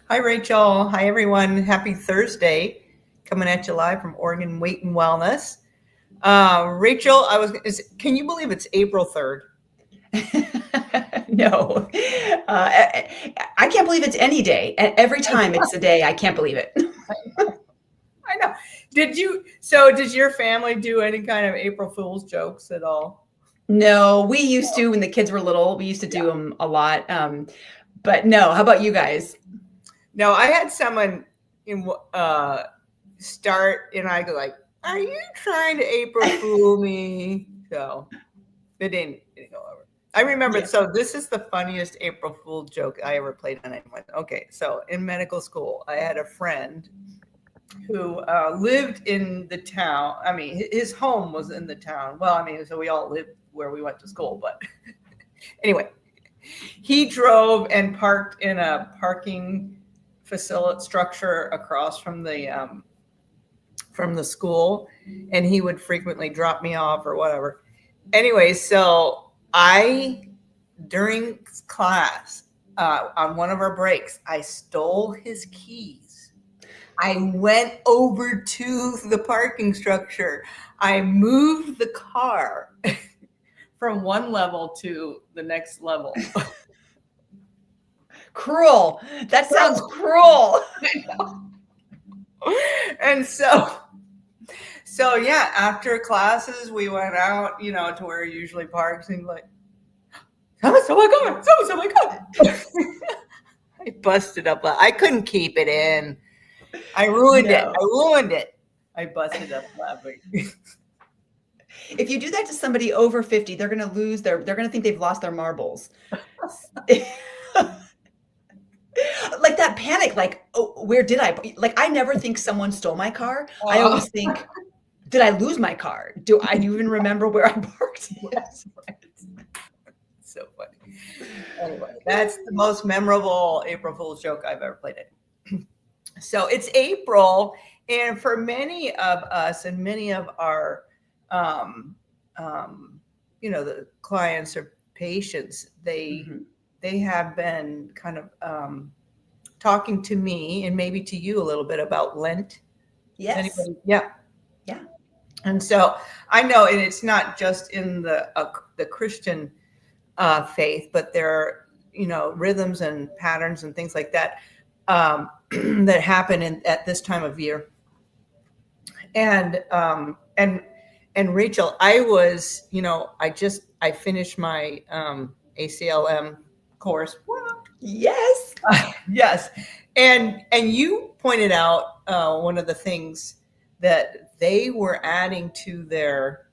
Hi, Rachel. Hi, everyone. Happy Thursday. Coming at you live from Oregon Weight and Wellness. Rachel, can you believe it's April 3rd? No, I can't believe it's any day. And every time it's a day, I can't believe it. I know. Did your family do any kind of April Fool's jokes at all? No, we used to when the kids were little. We used to do them a lot. But no, how about you guys? No, I had someone start, and I go like, "Are you trying to April Fool me?" So it didn't go over. I remember. Yeah. So this is the funniest April Fool joke I ever played on anyone. Okay, so in medical school, I had a friend who lived in the town. I mean, his home was in the town. Well, I mean, so we all lived where we went to school. But anyway, he drove and parked in a parking facility structure across from the school, and he would frequently drop me off or whatever. Anyway, so during class, on one of our breaks, I stole his keys. I went over to the parking structure. I moved the car from one level to the next level. Cruel. That sounds cruel. And so yeah, after classes, we went out, to where he usually parks, and like, someone's my God, someone's my God. I busted up. I couldn't keep it in. I ruined it. I busted up laughing. If you do that to somebody over 50, they're going to think they've lost their marbles. Like that panic, like, oh, where did I never think someone stole my car. I always think, did I lose my car? Do I even remember where I parked it? Yes, right. So funny. Anyway, that's the most memorable April Fool's joke I've ever played it. So it's April, and for many of us and many of our, the clients or patients, they have been kind of talking to me and maybe to you a little bit about Lent. Yes. Yeah. Yeah. And so I know, and it's not just in the Christian faith, but there are, rhythms and patterns and things like that that happen at this time of year. And Rachel, I was, I finished my ACLM course. Yes. Yes. And you pointed out one of the things that they were adding to their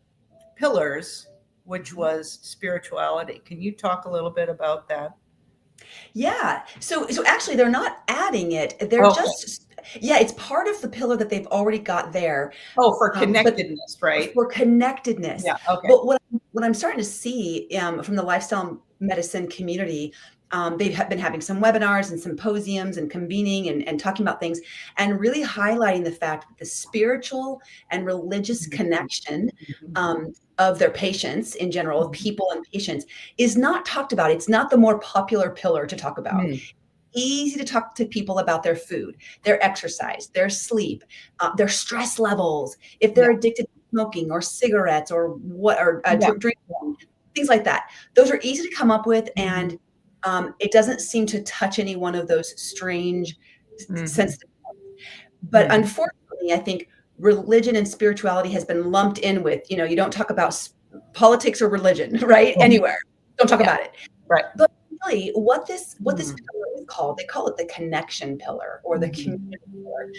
pillars, which was spirituality. Can you talk a little bit about that? Yeah. So actually they're not adding it. They're it's part of the pillar that they've already got there. Oh, for connectedness, right? For connectedness. Yeah. Okay. But what I'm starting to see from the lifestyle medicine community, they've been having some webinars and symposiums and convening and talking about things and really highlighting the fact that the spiritual and religious connection of their patients in general, of people and patients, is not talked about. It's not the more popular pillar to talk about. Easy to talk to people about their food, their exercise, their sleep, their stress levels, if they're addicted to smoking or cigarettes or drinking, things like that. Those are easy to come up with, and it doesn't seem to touch any one of those strange sensitive points. But unfortunately, I think religion and spirituality has been lumped in with, you don't talk about politics or religion, right? Anywhere. Don't talk about it. Right. But really what this pillar is called, they call it the connection pillar or the community pillar.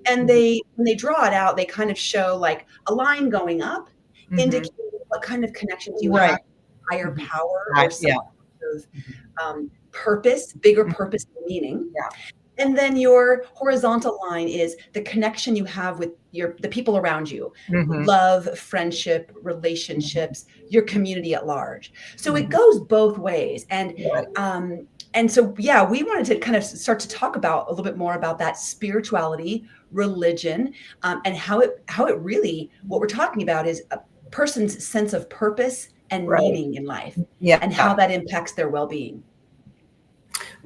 And when they draw it out, they kind of show like a line going up, indicating what kind of connections you have, higher power or some of purpose, bigger purpose and meaning. Yeah. And then your horizontal line is the connection you have with the people around you, love, friendship, relationships, your community at large. So it goes both ways. And so, yeah, we wanted to kind of start to talk about a little bit more about that spirituality, religion, and how it really, what we're talking about is a person's sense of purpose and meaning in life, and how that impacts their well-being.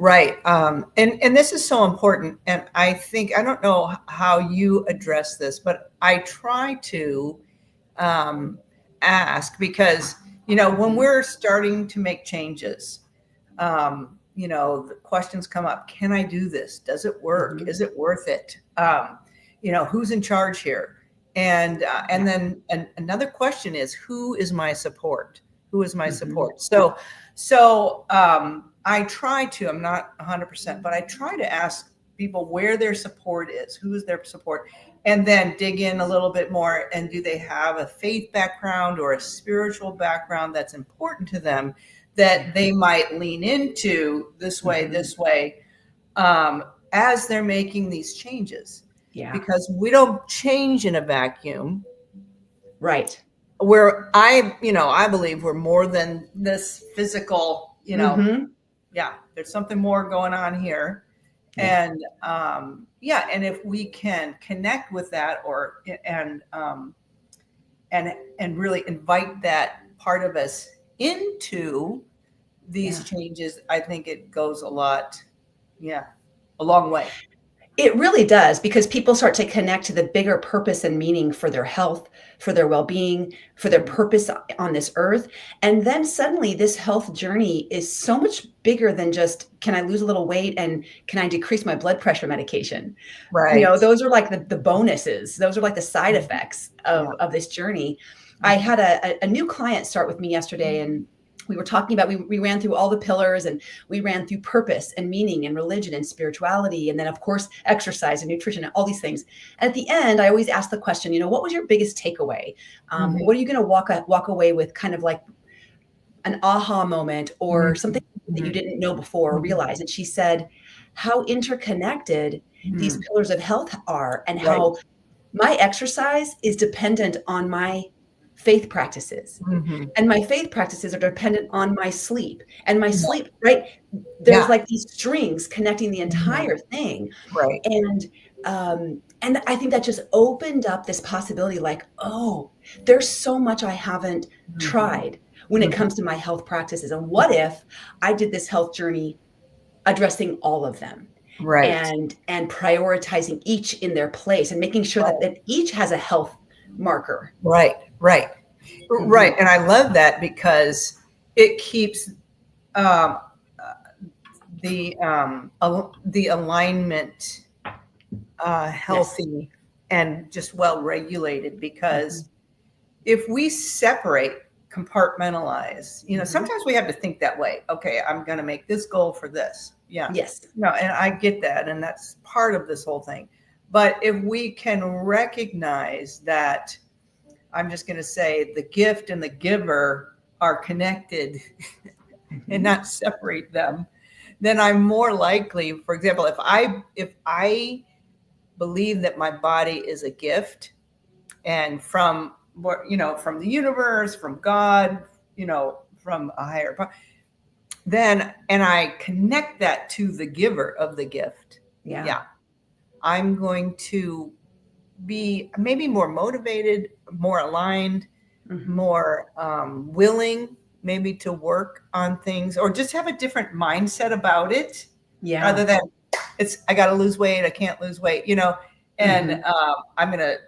Right. And this is so important. And I think, I don't know how you address this, but I try to um, ask because, when we're starting to make changes, the questions come up. Can I do this? Does it work? Mhm. Is it worth it? Who's in charge here? And then another question is, who is my support? Who is my support? So I try to, I'm not 100%, but I try to ask people where their support is, who is their support, and then dig in a little bit more. And do they have a faith background or a spiritual background that's important to them that they might lean into this way, as they're making these changes? Yeah. Because we don't change in a vacuum. Right. Where I believe we're more than this physical, yeah, there's something more going on here. Yeah. And if we can connect with that, and really invite that part of us into these changes, I think it goes a long way. It really does, because people start to connect to the bigger purpose and meaning for their health, for their well-being, for their purpose on this earth. And then suddenly this health journey is so much bigger than just, can I lose a little weight and can I decrease my blood pressure medication? Right. Those are like the bonuses. Those are like the side effects of this journey. I had a new client start with me yesterday, and we were talking about, we ran through all the pillars, and we ran through purpose and meaning and religion and spirituality. And then of course, exercise and nutrition and all these things. And at the end, I always ask the question, what was your biggest takeaway? What are you going to walk away with, kind of like an aha moment or something that you didn't know before or realize? And she said, how interconnected these pillars of health are, and how my exercise is dependent on my faith practices. And my faith practices are dependent on my sleep, and my sleep, right? There's like these strings connecting the entire thing. Right. And I think that just opened up this possibility, like, oh, there's so much I haven't tried when it comes to my health practices. And what if I did this health journey addressing all of them? Right. And prioritizing each in their place, and making sure that each has a health marker. Right. And I love that, because it keeps the alignment healthy and just well regulated. Because if we separate, compartmentalize, sometimes we have to think that way. Okay, I'm going to make this goal for this. Yeah. Yes. No, and I get that. And that's part of this whole thing. But if we can recognize that, I'm just going to say, the gift and the giver are connected and not separate them, then I'm more likely, for example, if I believe that my body is a gift, and from from the universe, from God, from a higher power, then, and I connect that to the giver of the gift. Yeah. I'm going to be maybe more motivated, more aligned, more willing maybe to work on things, or just have a different mindset about it. Yeah. Rather than I got to lose weight, I can't lose weight, and I'm gonna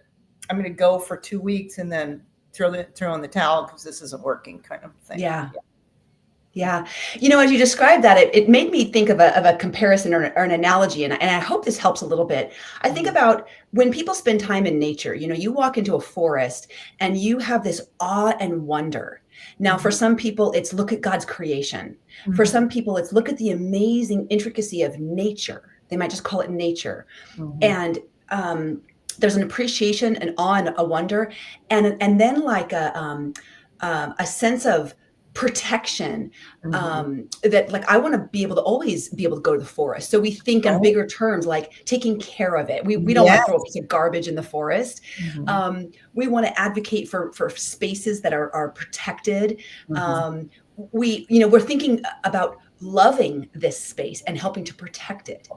go for 2 weeks and then throw in the towel because this isn't working, kind of thing. Yeah. As you described that, it made me think of a comparison or an analogy, and I hope this helps a little bit. I think about when people spend time in nature. You walk into a forest and you have this awe and wonder. Now, for some people, it's look at God's creation. For some people, it's look at the amazing intricacy of nature. They might just call it nature. And there's an appreciation, an awe, and a wonder, and then like a sense of protection, that like, I want to be able to always be able to go to the forest. So we think in bigger terms, like taking care of it. We don't want to throw a piece of garbage in the forest. We want to advocate for spaces that are protected. We're thinking about loving this space and helping to protect it.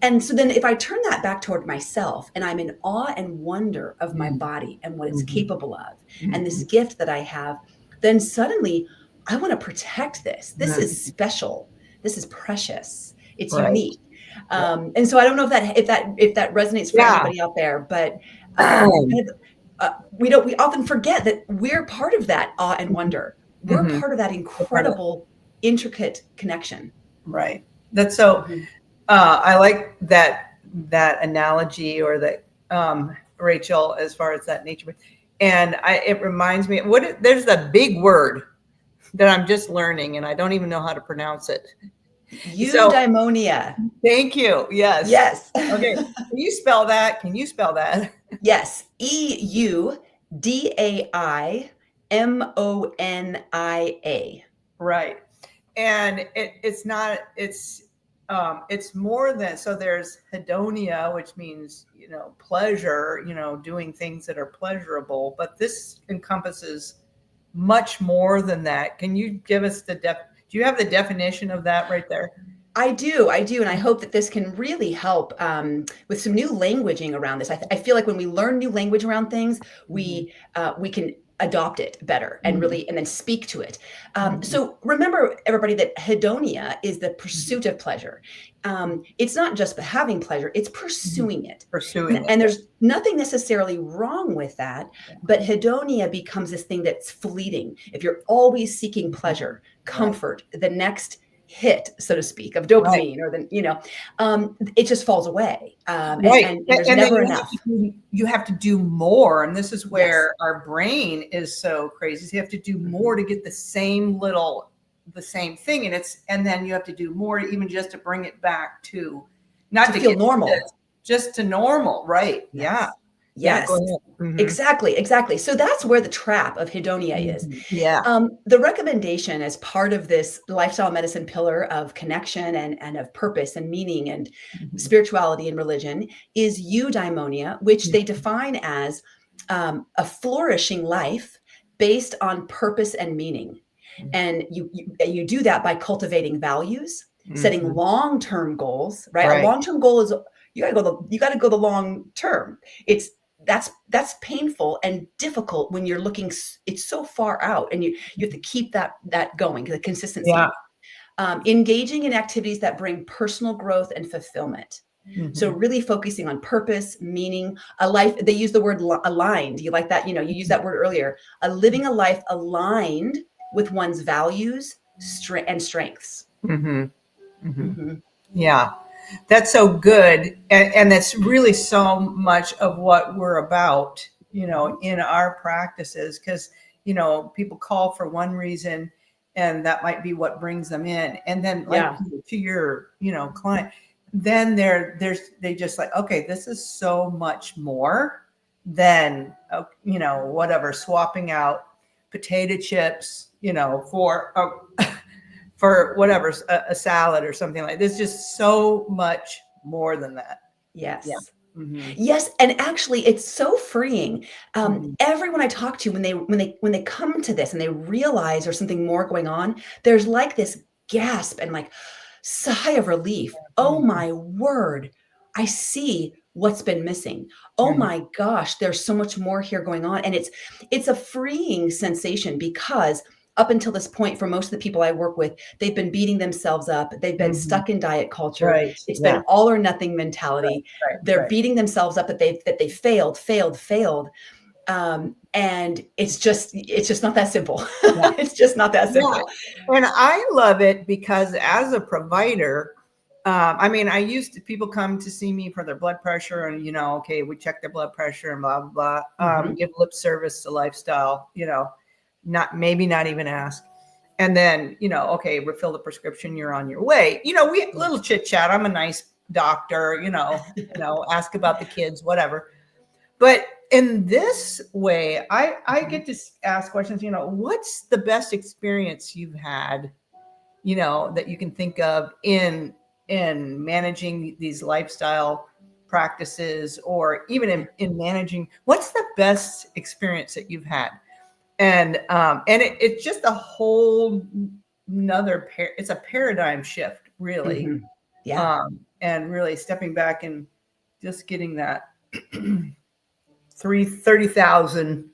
And so then if I turn that back toward myself, and I'm in awe and wonder of my body and what it's capable of, and this gift that I have, then suddenly I want to protect this. This is special. This is precious. It's Right. unique. And so I don't know if that resonates for anybody out there, but we often forget that we're part of that awe and wonder. We're Mhm. part of that incredible, intricate connection. Right. That's so. Mhm. I like that analogy, or that Rachel, as far as that nature. And it reminds me, there's a big word that I'm just learning, and I don't even know how to pronounce it. So Eudaimonia. thank you. Yes. Yes. Okay. Can you spell that? Can you spell that? Yes. EUDAIMONIA. Right. And it's more than, so there's hedonia, which means, pleasure, doing things that are pleasurable, but this encompasses much more than that. Can you give us do you have the definition of that right there? I do. And I hope that this can really help with some new languaging around this. I feel like when we learn new language around things, we can adopt it better and really, and then speak to it. So remember, everybody, that hedonia is the pursuit of pleasure. It's not just having pleasure, it's pursuing it. And there's nothing necessarily wrong with that, but hedonia becomes this thing that's fleeting. If you're always seeking pleasure, comfort, the next hit, so to speak, of dopamine, or it just falls away. And there's never enough. You have to do more. And this is where our brain is so crazy. So you have to do more to get the same thing. And then you have to do more even just to bring it back to not to feel normal, just to normal. Right. Yes. Yeah. Go ahead. Exactly. So that's where the trap of hedonia is. The recommendation as part of this lifestyle medicine pillar of connection and of purpose and meaning and spirituality and religion is eudaimonia, which they define as a flourishing life based on purpose and meaning. And you do that by cultivating values, setting long-term goals, right? A long-term goal is you got to go the long term. That's painful and difficult when you're looking, it's so far out, and you have to keep that going, the consistency. Engaging in activities that bring personal growth and fulfillment. So really focusing on purpose, meaning, a life, they use the word aligned. You like that? You used that word earlier. Living a life aligned with one's values and strengths. Yeah. That's so good. And that's really so much of what we're about, in our practices, because, people call for one reason, and that might be what brings them in. And then to your, client, then they just like, okay, this is so much more than, whatever, swapping out potato chips, for whatever, a salad or something like this. Just so much more than that. Yes. Yes. And actually, it's so freeing. Everyone I talk to, when they come to this and they realize there's something more going on, there's like this gasp and like sigh of relief. Oh my word, I see what's been missing. Oh my gosh, there's so much more here going on. And it's a freeing sensation, because up until this point, for most of the people I work with, they've been beating themselves up. They've been stuck in diet culture. It's been all or nothing mentality. They're beating themselves up that they failed. And it's just not that simple. It's just not that simple. And I love it because as a provider, people come to see me for their blood pressure, and, okay, we check their blood pressure and blah, blah, blah, give lip service to lifestyle, not even ask. And then, okay, refill the prescription, you're on your way. We little chit chat. I'm a nice doctor, ask about the kids, whatever. But in this way, I get to ask questions, what's the best experience you've had, that you can think of in managing these lifestyle practices, or even in managing, what's the best experience that you've had? And it's just a whole nother it's a paradigm shift, really. And really stepping back and just getting that 30,000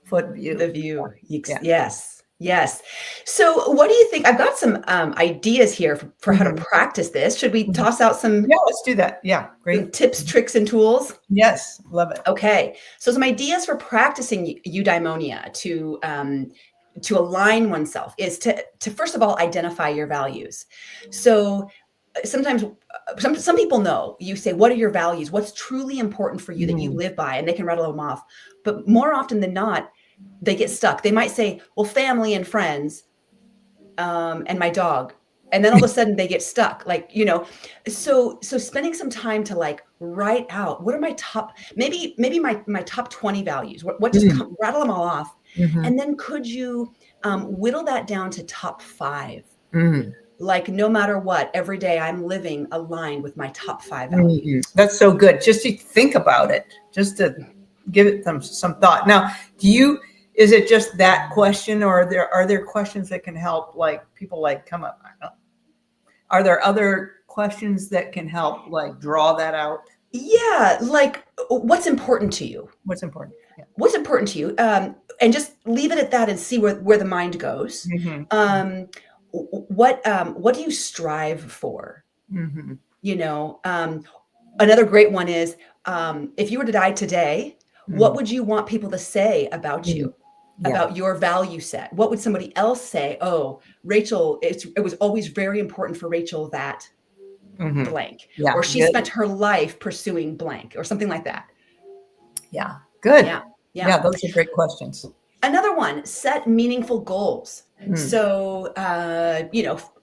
foot view. The view. Yes. Yes. So what do you think? I've got some ideas here for how to Mhm. practice this. Should we Mhm. toss out some Yeah, let's do that. Yeah, great. tips, tricks, and tools? Yes, love it. Okay. So some ideas for practicing eudaimonia to align oneself is to first of all identify your values. So sometimes some people know. You say, what are your values? What's truly important for you that you Mm. live by? And they can rattle them off. But more often than not, they get stuck. They might say, well, family and friends, and my dog. And then all of a sudden they get stuck. Like, so spending some time to like write out what are my top, maybe my top 20 values. What just Mm. come, rattle them all off. Mhm. And then could you whittle that down to top 5? Mm. Like no matter what, every day I'm living aligned with my top 5 Mhm. values. That's so good. Just to think about it, just to give it some thought. Now, is it just that question, or are there questions that can help, like people like come up? Are there other questions that can help like draw that out? Yeah, like what's important to you? What's important? Yeah. What's important to you? And just leave it at that and see where the mind goes. Mhm. Um, what do you strive for? Mhm. You know, another great one is if you were to die today, what Mhm. would you want people to say about Mhm. you, Yeah. about your value set? What would somebody else say? Oh, Rachel, it was always very important for Rachel that Mhm. blank, Yeah. or she Good. spent her life pursuing blank, or something like that. Yeah. Good. Yeah, yeah. Yeah. Those are great questions. Another one, set meaningful goals. Mm. So,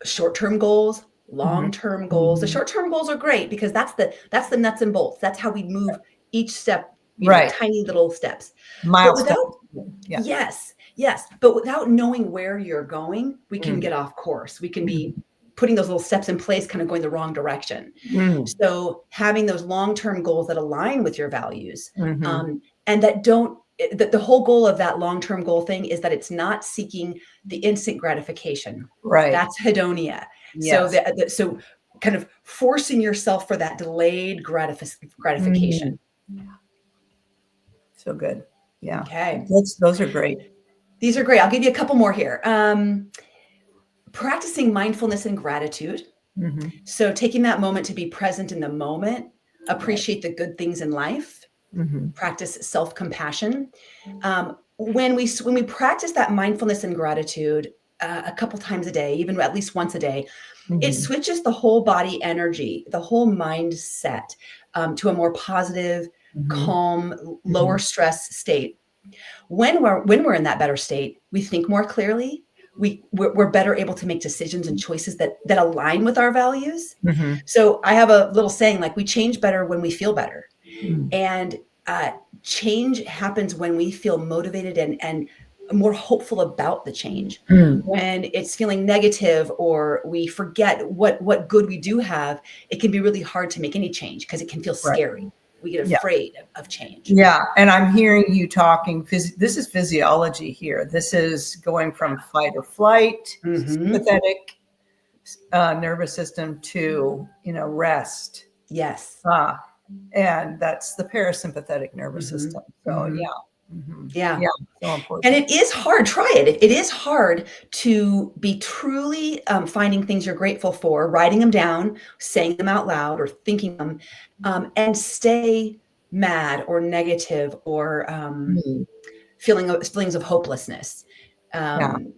short-term goals, Mhm. long-term goals. The Mhm. short-term goals are great because that's the nuts and bolts. That's how we move each step, Right. tiny little steps. But without, Milestone. Yeah. yes, yes, but without knowing where you're going, we can Mm. get off course. We can be Mhm. putting those little steps in place, kind of going the wrong direction. Mm. So having those long-term goals that align with your values, Mhm. and that don't the whole goal of that long-term goal thing is that it's not seeking the instant gratification. Right. That's hedonia. So Yes. so kind of forcing yourself for that delayed gratification. Mhm. So good. Yeah. Okay. Those are great. These are great. I'll give you a couple more here. Practicing mindfulness and gratitude. Mhm. So taking that moment to be present in the moment, Right. appreciate the good things in life, Mhm. practice self-compassion. When we practice that mindfulness and gratitude a couple times a day, even at least once a day, it Mhm. switches the whole body energy, the whole mindset to a more positive, Mhm. calm, lower Mhm. stress state. When we're in that better state, we think more clearly. We're better able to make decisions and choices that align with our values. Mhm. So I have a little saying like we change better when we feel better. Mm. And uh, change happens when we feel motivated and more hopeful about the change. Mm. When it's feeling negative or we forget what good we do have, it can be really hard to make any change because it can feel Right. scary. We get Yeah. afraid of change. Yeah. And I'm hearing you talking. This is physiology here. This is going from fight or flight, Hmm. sympathetic nervous system to rest. Yes. And that's the parasympathetic nervous Hmm. system. So Hmm. yeah. Mhm. Yeah. Yeah. So And important. it is hard. Try it. It is hard to be truly finding things you're grateful for, writing them down, saying them out loud, or thinking them, and stay mad or negative or Mm. feelings of hopelessness. Yeah. Um,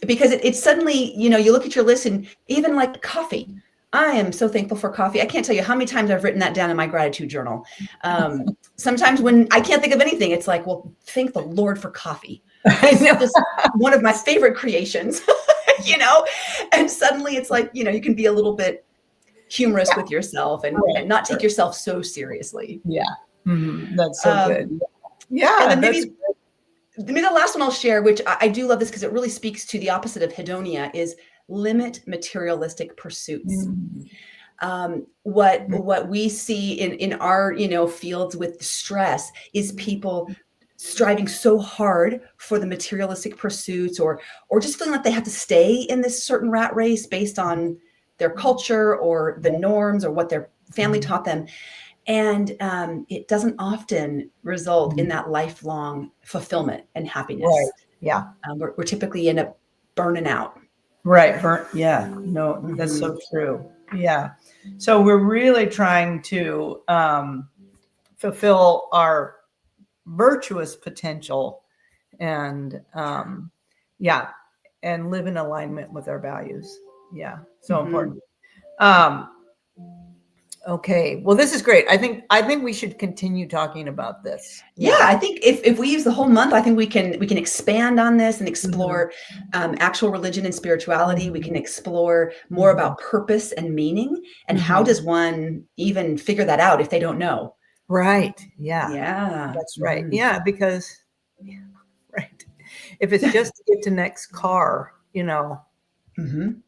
because it's suddenly, you look at your list and even like coffee. I am so thankful for coffee. I can't tell you how many times I've written that down in my gratitude journal. Sometimes when I can't think of anything, it's like, well, thank the Lord for coffee. I It's know. just one of my favorite creations, you know? And suddenly it's like, you can be a little bit humorous Yeah. with yourself and Right. not take Right. yourself so seriously. Yeah. Mhm. That's so good. Um, and Yeah, then that's maybe the last one I'll share, which I do love this because it really speaks to the opposite of hedonia, is limit materialistic pursuits. mm, mm, What we see in our fields with stress is people striving so hard for the materialistic pursuits or just feeling like they have to stay in this certain rat race based on their culture or the norms or what their family mm, taught them, and it doesn't often result in mm. that lifelong fulfillment and Right. happiness. Yeah. We're typically in a burning out. Right. Yeah. No, that's so true. Yeah. So we're really trying to fulfill our virtuous potential and yeah, and live in alignment with our values. Yeah. So important. Okay. Well, this is great. I think we should continue talking about this. Yeah, I think if we use the whole month, I think we can expand on this and explore actual religion and spirituality. We can explore more about purpose and meaning, and how does one even figure that out if they don't know? Right. Yeah. Yeah. That's right. Yeah, because right. If it's just to get to next car, then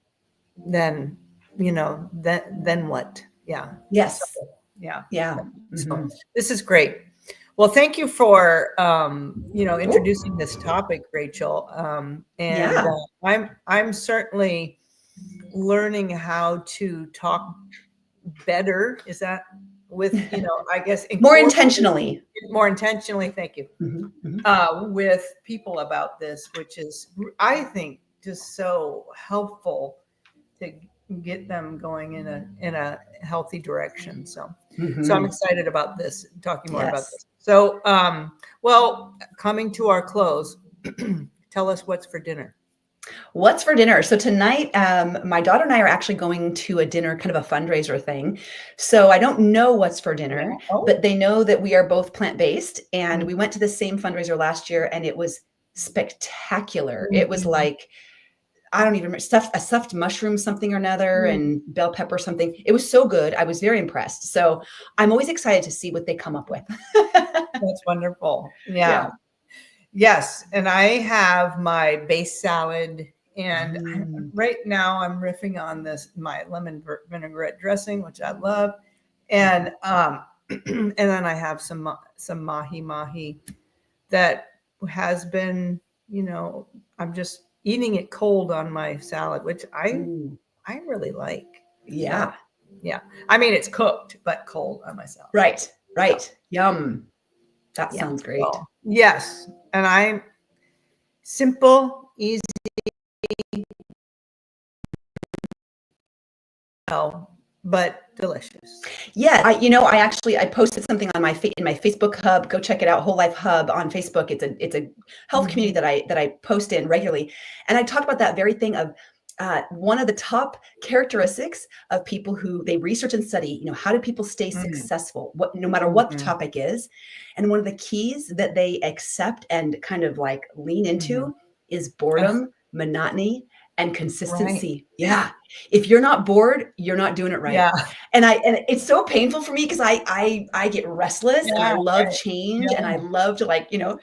then what? Yeah. Yes. So, yeah. Yeah. So this is great. Well, thank you for introducing this topic, Rachel. And I'm certainly learning how to talk better. Is that with I guess more intentionally? More intentionally. Thank you. With people about this, which is I think just so helpful to get them going in a healthy direction. So I'm excited about this, talking more about this. So well, coming to our close, tell us what's for dinner. What's for dinner? So tonight, my daughter and I are actually going to a dinner, kind of a fundraiser thing. So I don't know what's for dinner, but they know that we are both plant-based, and we went to the same fundraiser last year, and it was spectacular. It was like, I don't even remember, a stuffed mushroom something or another, and bell pepper something. It was so good. I was very impressed. So I'm always excited to see what they come up with. That's wonderful. Yeah. Yes. And I have my base salad, and right now I'm riffing on my lemon vinaigrette dressing, which I love. And and then I have some mahi that has been, I'm just eating it cold on my salad, which I really like. Yeah. So, yeah. I mean, it's cooked, but cold on my salad. Right. So. Yum. That sounds great. So, yes. And I'm simple, easy, but delicious. Yeah, I posted something on in my Facebook hub. Go check it out, Whole Life Hub on Facebook. It's a health community that I post in regularly, and I talk about that very thing of one of the top characteristics of people who they research and study. How do people stay successful? No matter what the topic is, and one of the keys that they accept and kind of like lean into is boredom, monotony, and consistency. Right. Yeah. If you're not bored, you're not doing it right. Yeah. And it's so painful for me because I get restless and I love change and I love to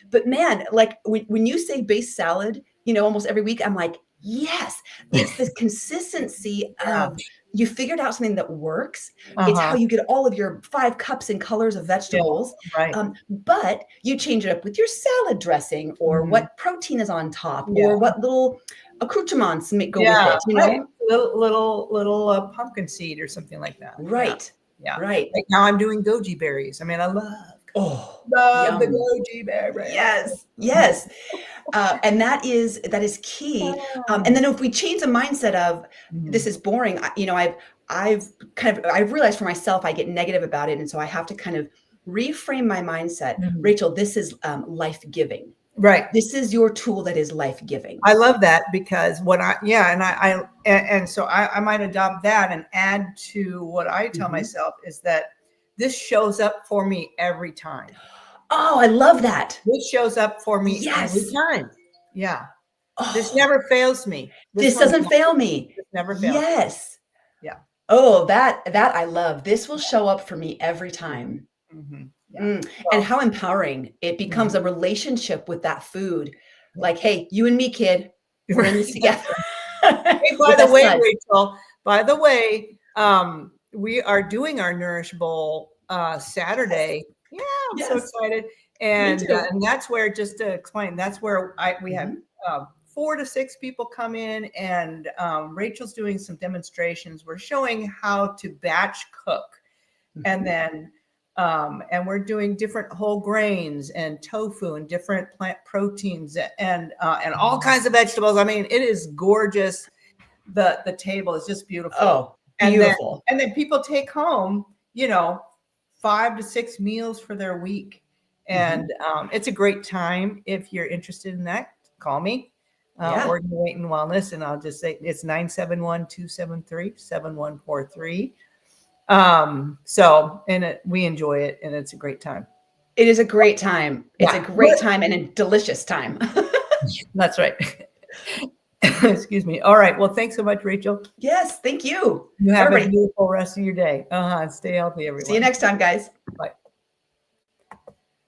but man, like when you say base salad, almost every week, I'm like, yes, it's this consistency of you figured out something that works. It's how you get all of your 5 cups and colors of vegetables. Yeah, right. But you change it up with your salad dressing or what protein is on top or what little accoutrements go with it, right. Little pumpkin seed or something like that. Right. Yeah. Right. Like now I'm doing goji berries. I mean, I love yum. The goji berries. Yes. And that is key. And then if we change the mindset of this is boring, I've realized for myself, I get negative about it. And so I have to kind of reframe my mindset. Rachel, this is life-giving. Right. This is your tool that is life-giving. I love that because so I might adopt that and add to what I tell myself is that this shows up for me every time. Oh, I love that. This shows up for me every time. Yeah. This never fails me. This doesn't fail me. This never fails. Yes. Yeah. Oh, that I love. This will show up for me every time. Yeah. And how empowering it becomes a relationship with that food. Like, hey, you and me, kid, we're in this together. Hey, by the way, Rachel, we are doing our Nourish Bowl Saturday. Yeah, I'm so excited. And that's where, just to explain, that's where we have 4 to 6 people come in, and Rachel's doing some demonstrations. We're showing how to batch cook and then And we're doing different whole grains and tofu and different plant proteins and all kinds of vegetables. I mean, it is gorgeous. The table is just beautiful. Oh, beautiful. And then people take home, 5 to 6 meals for their week. And it's a great time. If you're interested in that, call me. Oregon Weight and Wellness, and I'll just say it's 971-273-7143. We enjoy it, and it's a great time. It is a great time. It's a great time and a delicious time. That's right. Excuse me. All right. Well, thanks so much, Rachel. Yes, thank you. You have a beautiful rest of your day. Stay healthy, everyone. See you next time, guys. Bye.